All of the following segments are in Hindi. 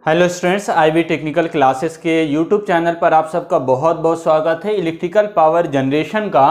Hello students, IV Technical Classes के यूट्यूब चैनल पर आप सबका बहुत बहुत स्वागत है। इलेक्ट्रिकल पावर जनरेशन का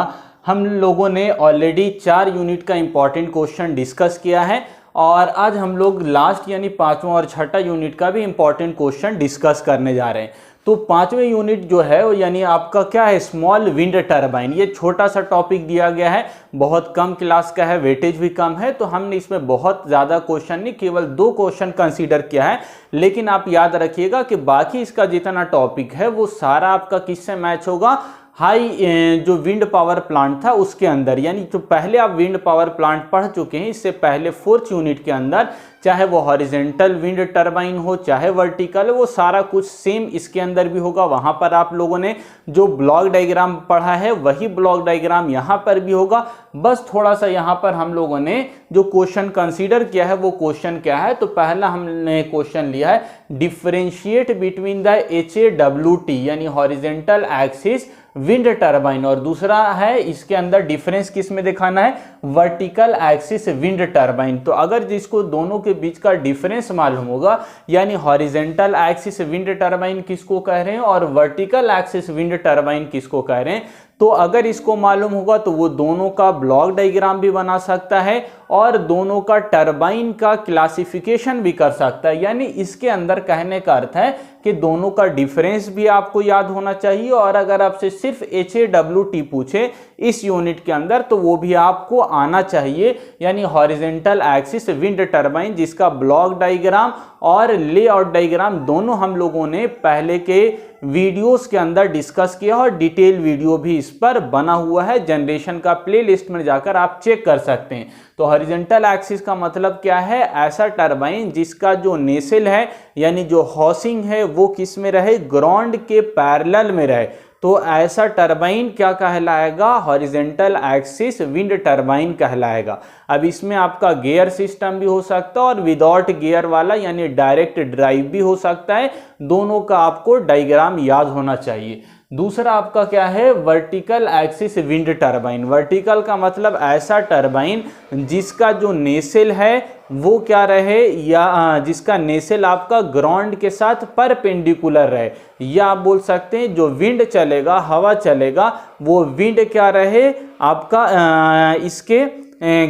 हम लोगों ने ऑलरेडी 4 यूनिट का इम्पॉर्टेंट क्वेश्चन डिस्कस किया है और आज हम लोग लास्ट यानी 5वां और 6ठा यूनिट का भी इम्पॉर्टेंट क्वेश्चन डिस्कस करने जा रहे हैं। तो 5वें यूनिट जो है वो यानी आपका क्या है, स्मॉल विंड टर्बाइन। ये छोटा सा टॉपिक दिया गया है, बहुत कम क्लास का है, वेटेज भी कम है, तो हमने इसमें बहुत ज़्यादा क्वेश्चन नहीं, केवल 2 क्वेश्चन कंसीडर किया है। लेकिन आप याद रखिएगा कि बाकी इसका जितना टॉपिक है वो सारा आपका किससे मैच होगा, हाई जो विंड पावर प्लांट था उसके अंदर। यानी जो पहले आप विंड पावर प्लांट पढ़ चुके हैं, इससे पहले 4th यूनिट के अंदर, चाहे वो हॉरिजेंटल विंड टर्बाइन हो चाहे वर्टिकल, वो सारा कुछ सेम इसके अंदर भी होगा। वहां पर आप लोगों ने जो ब्लॉक डायग्राम पढ़ा है वही ब्लॉक डायग्राम यहां पर भी होगा। बस थोड़ा सा यहां पर हम लोगों ने जो क्वेश्चन कंसीडर किया है वो क्वेश्चन क्या है, तो पहला हमने क्वेश्चन लिया है डिफरेंशिएट बिटवीन द HAWT यानी हॉरिजेंटल एक्सिस विंड टर्बाइन, और दूसरा है इसके अंदर डिफरेंस किस में दिखाना है, वर्टिकल एक्सिस विंड टर्बाइन। तो अगर जिसको दोनों के बीच का डिफरेंस मालूम होगा, यानी हॉरिजेंटल एक्सिस विंड टर्बाइन किसको कह रहे हैं और वर्टिकल एक्सिस विंड टर्बाइन किसको कह रहे हैं, तो अगर इसको मालूम होगा तो वो दोनों का ब्लॉक डायग्राम भी बना सकता है और दोनों का टरबाइन का क्लासिफिकेशन भी कर सकता है। यानी इसके अंदर कहने का अर्थ है कि दोनों का डिफरेंस भी आपको याद होना चाहिए, और अगर आपसे सिर्फ HAWT पूछे इस यूनिट के अंदर तो वो भी आपको आना चाहिए। यानी हॉरिजेंटल एक्सिस विंड टरबाइन जिसका ब्लॉक डायग्राम और लेआउट डायग्राम दोनों हम लोगों ने पहले के वीडियोस के अंदर डिस्कस किया और डिटेल वीडियो भी इस पर बना हुआ है। जनरेशन का प्लेलिस्ट में जाकर आप चेक कर सकते हैं। तो हॉरिजेंटल एक्सिस का मतलब क्या है, ऐसा टरबाइन जिसका जो नेसेल है यानी जो हाउसिंग है वो किस में रहे, ग्राउंड के पैरेलल में रहे। तो ऐसा टरबाइन क्या कहलाएगा, हॉरिजेंटल एक्सिस विंड टरबाइन कहलाएगा। अब इसमें आपका गियर सिस्टम भी हो सकता है और विदाउट गियर वाला यानी डायरेक्ट ड्राइव भी हो सकता है। दोनों का आपको डायग्राम याद होना चाहिए। दूसरा आपका क्या है, vertical axis wind turbine. Vertical का मतलब ऐसा टरबाइन जिसका जो नेसेल है वो क्या रहे, या जिसका नेसेल आपका ग्राउंड के साथ परपेंडिकुलर रहे, या आप बोल सकते हैं जो विंड चलेगा, हवा चलेगा, वो विंड क्या रहे आपका इसके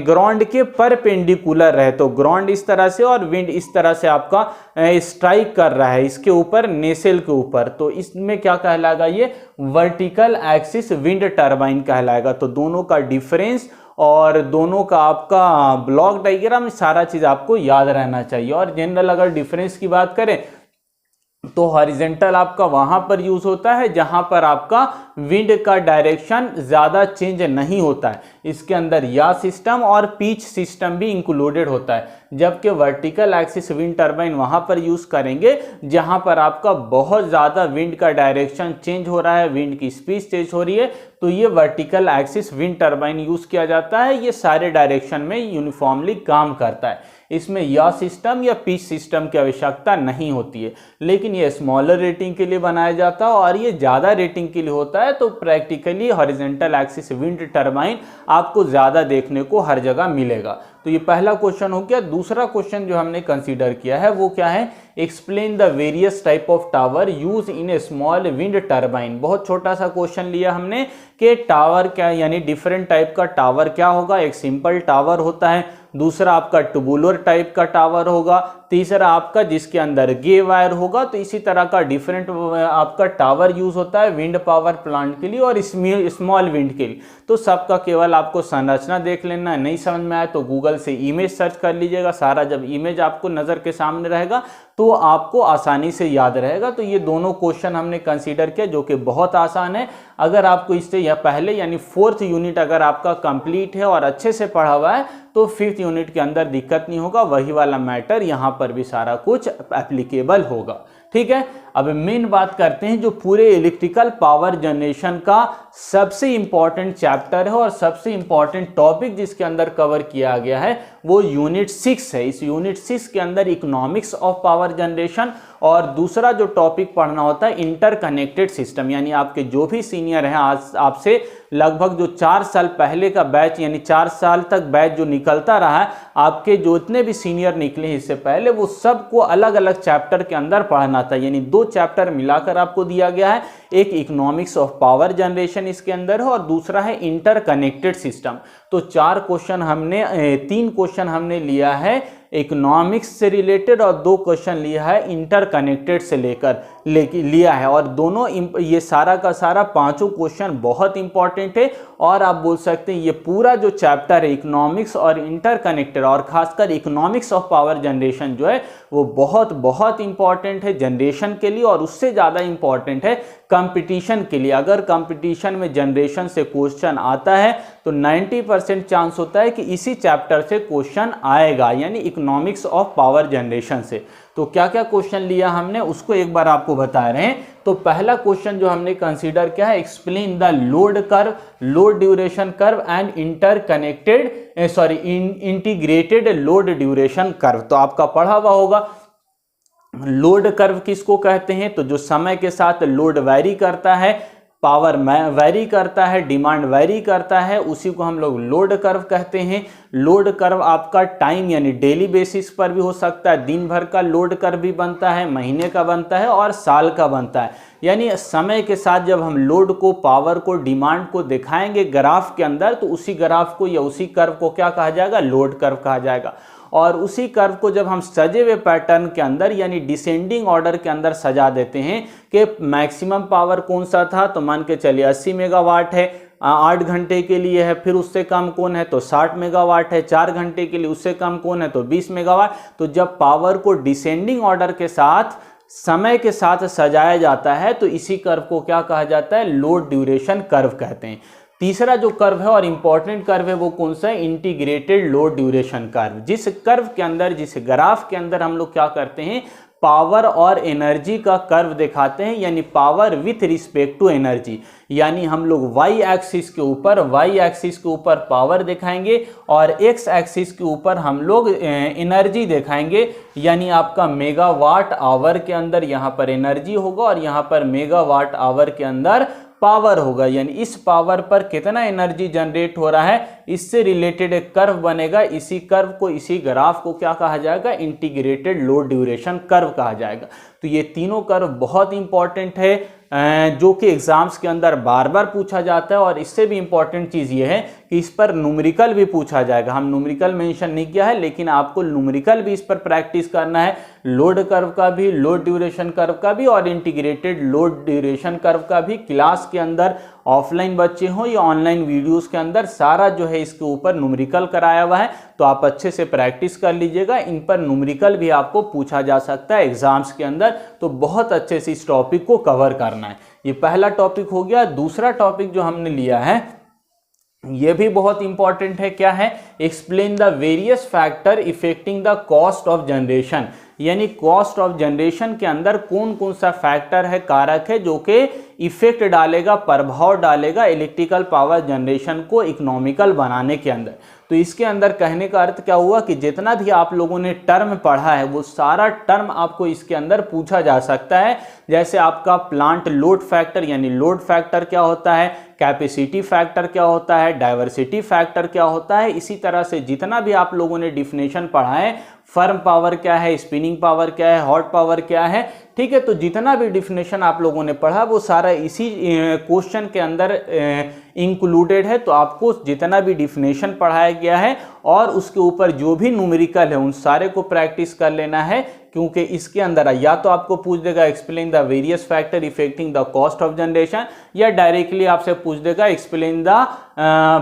ग्राउंड के परपेंडिकुलर रहे। तो ग्राउंड इस तरह से और विंड इस तरह से आपका स्ट्राइक कर रहा है इसके ऊपर, नेसेल के ऊपर, तो इसमें क्या कहलाएगा, ये वर्टिकल एक्सिस विंड टरबाइन कहलाएगा। तो दोनों का डिफरेंस और दोनों का आपका ब्लॉक डायग्राम सारा चीज आपको याद रहना चाहिए। और जनरल अगर डिफरेंस की बात करें तो हॉरिजेंटल आपका वहां पर यूज होता है जहां पर आपका विंड का डायरेक्शन ज्यादा चेंज नहीं होता है। इसके अंदर या सिस्टम और पिच सिस्टम भी इंक्लूडेड होता है, जबकि वर्टिकल एक्सिस विंड टरबाइन वहां पर यूज करेंगे जहां पर आपका बहुत ज्यादा विंड का डायरेक्शन चेंज हो रहा है, विंड की स्पीड चेंज हो रही है, तो ये vertical axis wind turbine use किया जाता है। ये सारे डायरेक्शन में यूनिफॉर्मली काम करता है। इसमें या सिस्टम या पिच सिस्टम की आवश्यकता नहीं होती है। लेकिन ये स्मॉलर रेटिंग के लिए बनाया जाता है और ये ज़्यादा रेटिंग के लिए होता है। तो practically horizontal axis wind turbine आपको ज़्यादा देखने को हर जगह मिलेगा। तो ये पहला क्वेश्चन हो गया। दूसरा क्वेश्चन जो हमने कंसीडर किया है वो क्या है, explain the various type of tower use in A small wind turbine. बहुत छोटा सा क्वेश्चन लिया हमने कि टावर क्या, यानी डिफरेंट टाइप का टावर क्या होगा। एक सिंपल टावर होता है, दूसरा आपका ट्यूबुलर टाइप का टावर होगा, तीसरा आपका जिसके अंदर गे वायर होगा। तो इसी तरह का डिफरेंट आपका टावर यूज होता है विंड पावर प्लांट के लिए और स्मॉल विंड के लिए। तो सबका केवल आपको संरचना देख लेना है, नहीं समझ में आए तो गूगल से इमेज सर्च कर लीजिएगा। सारा जब इमेज आपको नज़र के सामने रहेगा तो आपको आसानी से याद रहेगा। तो ये दोनों क्वेश्चन हमने कंसीडर किया जो कि बहुत आसान है। अगर आपको इससे या पहले यानी 4th यूनिट अगर आपका कंप्लीट है और अच्छे से पढ़ा हुआ है तो 5th यूनिट के अंदर दिक्कत नहीं होगा, वही वाला मैटर यहाँ पर भी सारा कुछ एप्लीकेबल होगा। ठीक है। अब मेन बात करते हैं जो पूरे इलेक्ट्रिकल पावर जनरेशन का सबसे इंपॉर्टेंट चैप्टर है और सबसे इंपॉर्टेंट टॉपिक जिसके अंदर कवर किया गया है वो यूनिट 6 है। इस यूनिट 6 के अंदर इकोनॉमिक्स ऑफ पावर जनरेशन और दूसरा जो टॉपिक पढ़ना होता है इंटरकनेक्टेड सिस्टम। यानी आपके जो भी सीनियर हैं आज आपसे लगभग जो 4 साल पहले का बैच यानी 4 साल तक बैच जो निकलता रहा है, आपके जो इतने भी सीनियर निकले हैं इससे पहले, वो सबको अलग अलग चैप्टर के अंदर पढ़ना था। यानी 2 चैप्टर मिलाकर आपको दिया गया है, एक इकोनॉमिक्स ऑफ पावर जनरेशन इसके अंदर है और दूसरा है इंटरकनेक्टेड सिस्टम। तो 3 क्वेश्चन हमने लिया है इकोनॉमिक्स से रिलेटेड और 2 क्वेश्चन लिया है इंटरकनेक्टेड से लिया है। और दोनों ये सारा का सारा 5 क्वेश्चन बहुत इंपॉर्टेंट है और आप बोल सकते हैं ये पूरा जो चैप्टर है इकोनॉमिक्स और इंटरकनेक्टेड और खासकर इकोनॉमिक्स ऑफ पावर जनरेशन जो है वो बहुत बहुत इंपॉर्टेंट है जनरेशन के लिए और उससे ज़्यादा इंपॉर्टेंट है कंपटीशन के लिए। अगर कंपटीशन में जनरेशन से क्वेश्चन आता है तो 90% चांस होता है कि इसी चैप्टर से क्वेश्चन आएगा, यानी इकोनॉमिक्स ऑफ पावर जनरेशन से। तो क्या क्या क्वेश्चन लिया हमने उसको एक बार आपको बता रहे हैं। तो पहला क्वेश्चन जो हमने कंसीडर किया है, explain the load curve, load duration curve and integrated load duration curve. तो आपका पढ़ा हुआ होगा लोड कर्व किसको कहते हैं, तो जो समय के साथ लोड वैरी करता है, पावर वैरी करता है, डिमांड वैरी करता है, उसी को हम लोग लोड कर्व कहते हैं। लोड कर्व आपका टाइम यानी डेली बेसिस पर भी हो सकता है, दिन भर का लोड कर्व भी बनता है, महीने का बनता है और साल का बनता है। यानी समय के साथ जब हम लोड को, पावर को, डिमांड को दिखाएंगे ग्राफ के अंदर तो उसी ग्राफ को या उसी कर्व को क्या कहा जाएगा, लोड कर्व कहा जाएगा। और उसी कर्व को जब हम सजे हुए पैटर्न के अंदर यानी डिसेंडिंग ऑर्डर के अंदर सजा देते हैं कि मैक्सिमम पावर कौन सा था, तो मान के चलिए 80 मेगावाट है 8 घंटे के लिए है, फिर उससे कम कौन है तो 60 मेगावाट है, 4 घंटे के लिए उससे कम कौन है तो 20 मेगावाट। तो जब पावर को डिसेंडिंग ऑर्डर के साथ समय के साथ सजाया जाता है तो इसी कर्व को क्या कहा जाता है, लोड ड्यूरेशन कर्व कहते हैं। तीसरा जो कर्व है और इंपॉर्टेंट कर्व है वो कौन सा है, इंटीग्रेटेड लोड ड्यूरेशन कर्व। जिस कर्व के अंदर, जिस ग्राफ के अंदर हम लोग क्या करते हैं, पावर और एनर्जी का कर्व दिखाते हैं, यानी power with respect to energy. यानी हम लोग वाई एक्सिस के ऊपर पावर दिखाएंगे और एक्स एक्सिस के ऊपर हम लोग एनर्जी दिखाएंगे। यानी आपका मेगावाट आवर के अंदर यहाँ पर एनर्जी होगा और यहाँ पर मेगावाट आवर के अंदर पावर होगा। यानी इस पावर पर कितना एनर्जी जनरेट हो रहा है, इससे रिलेटेड एक कर्व बनेगा। इसी कर्व को, इसी ग्राफ को क्या कहा जाएगा, इंटीग्रेटेड लोड ड्यूरेशन कर्व कहा जाएगा। तो ये तीनों कर्व बहुत इंपॉर्टेंट है जो कि एग्जाम्स के अंदर बार बार पूछा जाता है। और इससे भी इंपॉर्टेंट चीज़ ये है कि इस पर न्यूमेरिकल भी पूछा जाएगा। हम न्यूमेरिकल मेंशन नहीं किया है लेकिन आपको न्यूमेरिकल भी इस पर प्रैक्टिस करना है, लोड कर्व का भी, लोड ड्यूरेशन कर्व का भी और इंटीग्रेटेड लोड ड्यूरेशन कर्व का भी। क्लास के अंदर ऑफलाइन बच्चे हों या ऑनलाइन वीडियोस के अंदर सारा जो है इसके ऊपर न्यूमेरिकल कराया हुआ है, तो आप अच्छे से प्रैक्टिस कर लीजिएगा। इन पर न्यूमेरिकल भी आपको पूछा जा सकता है एग्जाम्स के अंदर, तो बहुत अच्छे से इस टॉपिक को कवर करना है। ये पहला टॉपिक हो गया। दूसरा टॉपिक जो हमने लिया है ये भी बहुत इंपॉर्टेंट है, क्या है, explain the various factor affecting the cost of generation. यानी कॉस्ट ऑफ जनरेशन के अंदर कौन कौन सा फैक्टर है, कारक है जो कि इफेक्ट डालेगा, प्रभाव डालेगा इलेक्ट्रिकल पावर जनरेशन को इकोनॉमिकल बनाने के अंदर। तो इसके अंदर कहने का अर्थ क्या हुआ कि जितना भी आप लोगों ने टर्म पढ़ा है वो सारा टर्म आपको इसके अंदर पूछा जा सकता है। जैसे आपका प्लांट लोड फैक्टर, यानी लोड फैक्टर क्या होता है, कैपेसिटी फैक्टर क्या होता है, डाइवर्सिटी फैक्टर क्या होता है। इसी तरह से जितना भी आप लोगों ने डिफिनेशन पढ़ा है, फर्म पावर क्या है, स्पिनिंग पावर क्या है, हॉट पावर क्या है, ठीक है। तो जितना भी डिफिनेशन आप लोगों ने पढ़ा वो सारा इसी क्वेश्चन के अंदर इंक्लूडेड है। तो आपको जितना भी डिफिनेशन पढ़ाया गया है और उसके ऊपर जो भी न्यूमेरिकल है उन सारे को प्रैक्टिस कर लेना है, क्योंकि इसके अंदर या तो आपको पूछ देगा explain the various factor affecting the cost of generation, या डायरेक्टली आपसे पूछ देगा explain the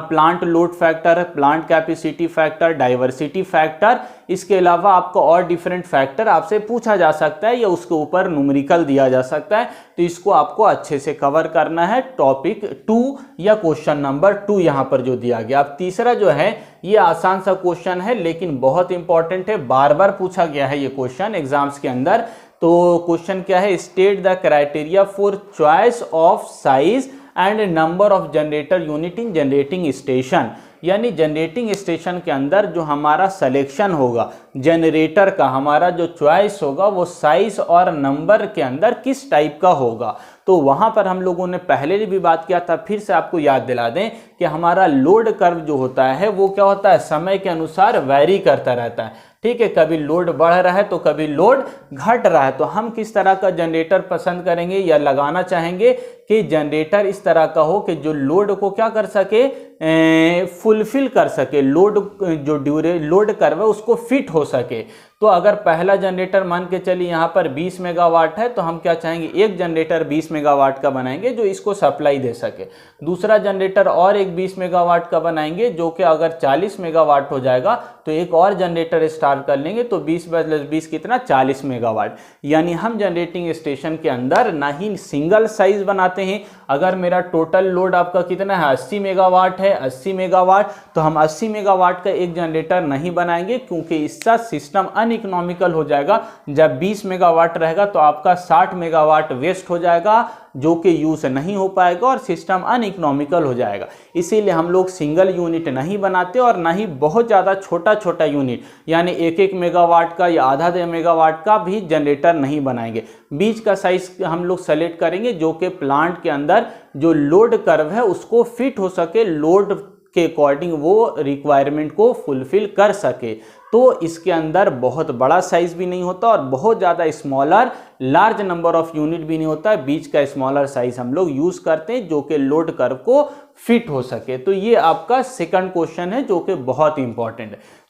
plant load factor, plant capacity factor, diversity factor. इसके अलावा आपको और डिफरेंट फैक्टर आपसे पूछा जा सकता है या उसके ऊपर न्यूमेरिकल दिया जा सकता है। तो इसको आपको अच्छे से कवर करना है। टॉपिक 2 या क्वेश्चन नंबर 2 यहाँ पर जो दिया गया। अब तीसरा जो है ये आसान सा क्वेश्चन है लेकिन बहुत इंपॉर्टेंट है, बार बार पूछा गया है ये क्वेश्चन एग्जाम्स के अंदर। तो क्वेश्चन क्या है, state the criteria for choice of size and number of generator unit in generating station. यानी जनरेटिंग स्टेशन के अंदर जो हमारा सिलेक्शन होगा जनरेटर का, हमारा जो चॉइस होगा वो साइज और नंबर के अंदर किस टाइप का होगा। तो वहाँ पर हम लोगों ने पहले भी बात किया था, फिर से आपको याद दिला दें कि हमारा लोड कर्व जो होता है वो क्या होता है, समय के अनुसार वैरी करता रहता है। ठीक है, कभी लोड बढ़ रहा है तो कभी लोड घट रहा है। तो हम किस तरह का जनरेटर पसंद करेंगे या लगाना चाहेंगे कि जनरेटर इस तरह का हो कि जो लोड को क्या कर सके, फुलफिल कर सके, लोड जो लोड कर्व है उसको फिट हो सके। तो अगर पहला जनरेटर मान के चलिए यहाँ पर 20 मेगावाट है, तो हम क्या चाहेंगे, एक जनरेटर 20 मेगावाट का बनाएंगे जो इसको सप्लाई दे सके। दूसरा जनरेटर और एक 20 मेगावाट का बनाएंगे जो कि अगर 40 मेगावाट हो जाएगा तो एक और जनरेटर स्टार्ट कर लेंगे, तो 20 + 20 कितना, 40 मेगावाट। यानी हम जनरेटिंग स्टेशन के अंदर ना ही सिंगल साइज बनाते हैं। अगर मेरा टोटल लोड आपका कितना है, 80 मेगावाट है, 80 मेगावाट, तो हम 80 मेगावाट का एक जनरेटर नहीं बनाएंगे क्योंकि इसका सिस्टम अनइकोनॉमिकल हो जाएगा। जब 20 मेगावाट रहेगा तो आपका 60 मेगावाट वेस्ट हो जाएगा जो कि यूज नहीं हो पाएगा और सिस्टम अनइकोनॉमिकल हो जाएगा। इसीलिए हम लोग सिंगल यूनिट नहीं बनाते और ना ही बहुत ज़्यादा छोटा छोटा यूनिट यानी 1-1 मेगावाट का या आधा मेगावाट का भी जनरेटर नहीं बनाएंगे। बीच का साइज हम लोग सेलेक्ट करेंगे जो कि प्लांट के अंदर जो लोड कर्व है उसको फिट हो सके, लोड के अकॉर्डिंग वो रिक्वायरमेंट को फुलफिल कर सके। तो इसके अंदर बहुत बड़ा साइज भी नहीं होता और बहुत ज़्यादा smaller large number of unit भी नहीं होता है। बीच का स्मॉलर साइज हम लोग यूज़ करते हैं जो कि लोड कर्व को फिट हो सके। तो ये आपका सेकंड क्वेश्चन है जो कि बहुत इंपॉर्टेंट है।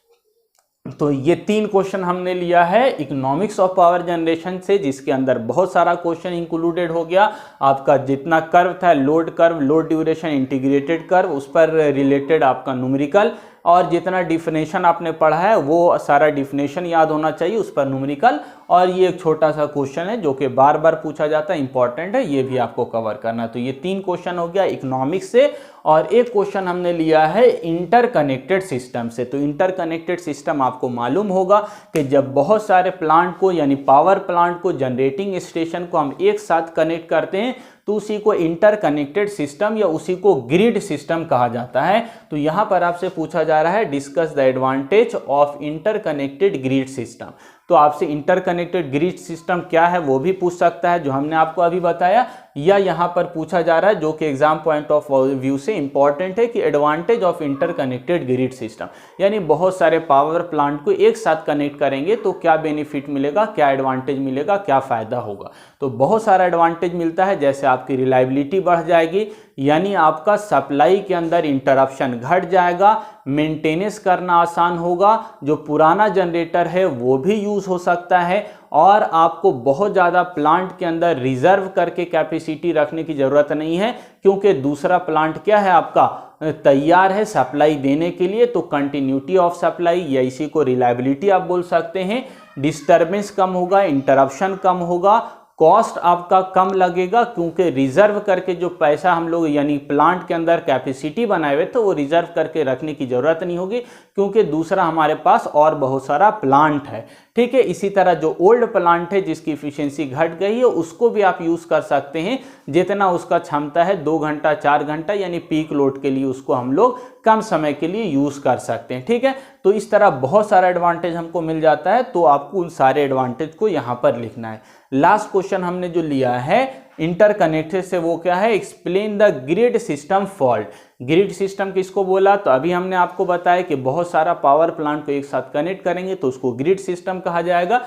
तो ये 3 क्वेश्चन हमने लिया है इकोनॉमिक्स ऑफ पावर जनरेशन से, जिसके अंदर बहुत सारा क्वेश्चन इंक्लूडेड हो गया। आपका जितना कर्व था, load curve, load duration, integrated curve, उस पर रिलेटेड आपका न्यूमेरिकल, और जितना डिफिनेशन आपने पढ़ा है वो सारा डिफिनेशन याद होना चाहिए, उस पर न्यूमेरिकल, और ये एक छोटा सा क्वेश्चन है जो कि बार बार पूछा जाता है, इंपॉर्टेंट है, ये भी आपको कवर करना। तो ये 3 क्वेश्चन हो गया इकोनॉमिक्स से, और एक क्वेश्चन हमने लिया है इंटरकनेक्टेड सिस्टम से। तो इंटरकनेक्टेड सिस्टम आपको मालूम होगा कि जब बहुत सारे प्लांट को यानी पावर प्लांट को, जनरेटिंग स्टेशन को हम एक साथ कनेक्ट करते हैं तो उसी को इंटरकनेक्टेड सिस्टम या उसी को ग्रिड सिस्टम कहा जाता है। तो यहाँ पर आपसे पूछा जा रहा है discuss the advantage of interconnected grid system. तो आपसे इंटरकनेक्टेड ग्रिड सिस्टम क्या है वो भी पूछ सकता है जो हमने आपको अभी बताया, या यहाँ पर पूछा जा रहा है जो कि एग्जाम पॉइंट ऑफ व्यू से इंपॉर्टेंट है कि advantage of interconnected grid system, यानी बहुत सारे पावर प्लांट को एक साथ कनेक्ट करेंगे तो क्या बेनिफिट मिलेगा, क्या एडवांटेज मिलेगा, क्या फायदा होगा। तो बहुत सारा एडवांटेज मिलता है, जैसे आपकी रिलायबिलिटी बढ़ जाएगी, यानी आपका सप्लाई के अंदर इंटरप्शन घट जाएगा, मेंटेनेंस करना आसान होगा, जो पुराना जनरेटर है वो भी यूज़ हो सकता है, और आपको बहुत ज़्यादा प्लांट के अंदर रिजर्व करके कैपेसिटी रखने की ज़रूरत नहीं है क्योंकि दूसरा प्लांट क्या है आपका तैयार है सप्लाई देने के लिए। तो कंटिन्यूटी ऑफ सप्लाई या इसी को रिलायबिलिटी आप बोल सकते हैं, डिस्टर्बेंस कम होगा, इंटरप्शन कम होगा, कॉस्ट आपका कम लगेगा क्योंकि रिजर्व करके जो पैसा हम लोग यानी प्लांट के अंदर कैपेसिटी बनाए हुए तो वो रिजर्व करके रखने की ज़रूरत नहीं होगी क्योंकि दूसरा हमारे पास और बहुत सारा प्लांट है। ठीक है, इसी तरह जो ओल्ड प्लांट है जिसकी इफिशिएंसी घट गई है उसको भी आप यूज़ कर सकते हैं, जितना उसका क्षमता है 2 घंटा 4 घंटा यानी पीक लोड के लिए उसको हम लोग कम समय के लिए यूज़ कर सकते हैं। ठीक है, तो इस तरह बहुत सारा एडवांटेज हमको मिल जाता है, तो आपको उन सारे एडवांटेज को यहाँ पर लिखना है। लास्ट क्वेश्चन हमने जो लिया है इंटरकनेक्टेड से वो क्या है, explain the grid system fault. Grid system किसको बोला, तो अभी हमने आपको बताया कि बहुत सारा पावर प्लांट को एक साथ कनेक्ट करेंगे तो उसको ग्रिड सिस्टम कहा जाएगा,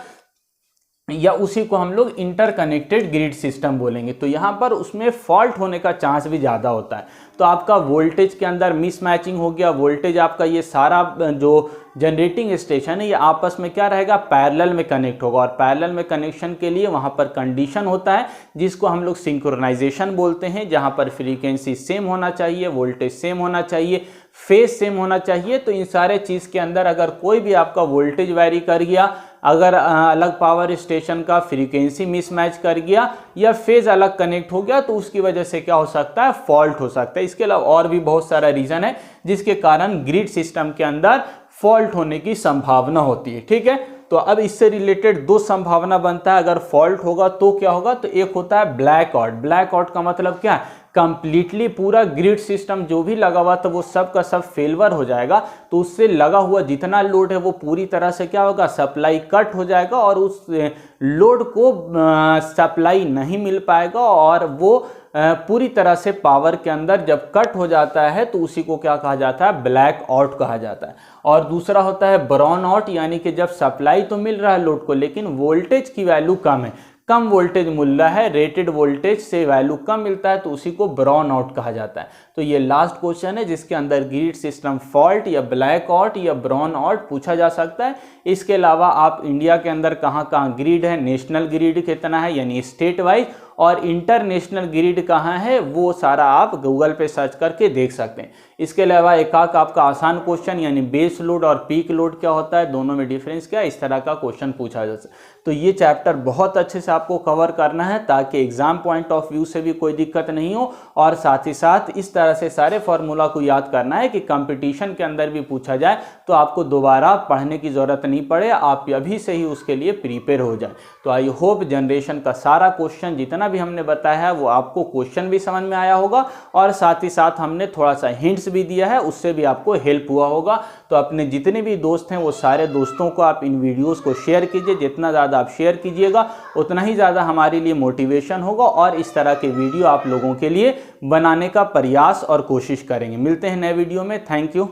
या उसी को हम लोग इंटरकनेक्टेड ग्रिड सिस्टम बोलेंगे। तो यहाँ पर उसमें फॉल्ट होने का चांस भी ज़्यादा होता है। तो आपका वोल्टेज के अंदर मिसमैचिंग हो गया, वोल्टेज आपका ये सारा जो जनरेटिंग स्टेशन है ये आपस में क्या रहेगा, पैरेलल में कनेक्ट होगा, और पैरेलल में कनेक्शन के लिए वहाँ पर कंडीशन होता है जिसको हम लोग सिंक्रोनाइजेशन बोलते हैं, जहाँ पर फ्रीक्वेंसी सेम होना चाहिए, वोल्टेज सेम होना चाहिए, फेज सेम होना चाहिए। तो इन सारे चीज़ के अंदर अगर कोई भी आपका वोल्टेज वैरी कर गया, अगर अलग पावर स्टेशन का फ्रीक्वेंसी मिसमैच कर गया या फेज अलग कनेक्ट हो गया तो उसकी वजह से क्या हो सकता है, फॉल्ट हो सकता है। इसके अलावा और भी बहुत सारा रीज़न है जिसके कारण ग्रिड सिस्टम के अंदर फॉल्ट होने की संभावना होती है। ठीक है, तो अब इससे रिलेटेड दो संभावना बनता है, अगर फॉल्ट होगा तो क्या होगा, तो एक होता है ब्लैक आउट। ब्लैक आउट का मतलब क्या है, कंप्लीटली पूरा ग्रिड सिस्टम जो भी लगा हुआ था वो सब का सब फेलवर हो जाएगा, तो उससे लगा हुआ जितना लोड है वो पूरी तरह से क्या होगा, सप्लाई कट हो जाएगा और उस लोड को सप्लाई नहीं मिल पाएगा और वो पूरी तरह से पावर के अंदर जब कट हो जाता है तो उसी को क्या कहा जाता है, ब्लैक आउट कहा जाता है। और दूसरा होता है ब्राउन आउट, यानी कि जब सप्लाई तो मिल रहा है लोड को लेकिन वोल्टेज की वैल्यू कम है, कम वोल्टेज मिल रहा है, रेटेड वोल्टेज से वैल्यू कम मिलता है, तो उसी को ब्राउन आउट कहा जाता है। तो ये लास्ट क्वेश्चन है जिसके अंदर ग्रिड सिस्टम फॉल्ट या ब्लैक आउट या ब्राउन आउट पूछा जा सकता है। इसके अलावा आप इंडिया के अंदर कहाँ कहाँ ग्रिड है, नेशनल ग्रिड कितना है यानी स्टेट वाइज, और इंटरनेशनल ग्रिड कहाँ है वो सारा आप गूगल पे सर्च करके देख सकते हैं। इसके अलावा एक आपका आसान क्वेश्चन यानी बेस लोड और पीक लोड क्या होता है, दोनों में डिफरेंस क्या है, इस तरह का क्वेश्चन पूछा जा सकता है। तो ये चैप्टर बहुत अच्छे से आपको कवर करना है ताकि एग्जाम पॉइंट ऑफ व्यू से भी कोई दिक्कत नहीं हो, और साथ ही साथ इस तरह से सारे फॉर्मूला को याद करना है कि कंपटीशन के अंदर भी पूछा जाए तो आपको दोबारा पढ़ने की जरूरत नहीं पड़े, आप अभी से ही उसके लिए प्रिपेयर हो जाए। तो आई होप जनरेशन का सारा क्वेश्चन जितना भी हमने बताया है वो आपको क्वेश्चन भी समझ में आया होगा, और साथ ही साथ हमने थोड़ा सा हिंट्स भी दिया है, उससे भी आपको हेल्प हुआ होगा। तो अपने जितने भी दोस्त हैं वो सारे दोस्तों को आप इन वीडियोस को शेयर कीजिए, जितना ज़्यादा आप शेयर कीजिएगा उतना ही ज़्यादा हमारे लिए मोटिवेशन होगा, और इस तरह के वीडियो आप लोगों के लिए बनाने का प्रयास और कोशिश करेंगे। मिलते हैं नए वीडियो में, थैंक यू।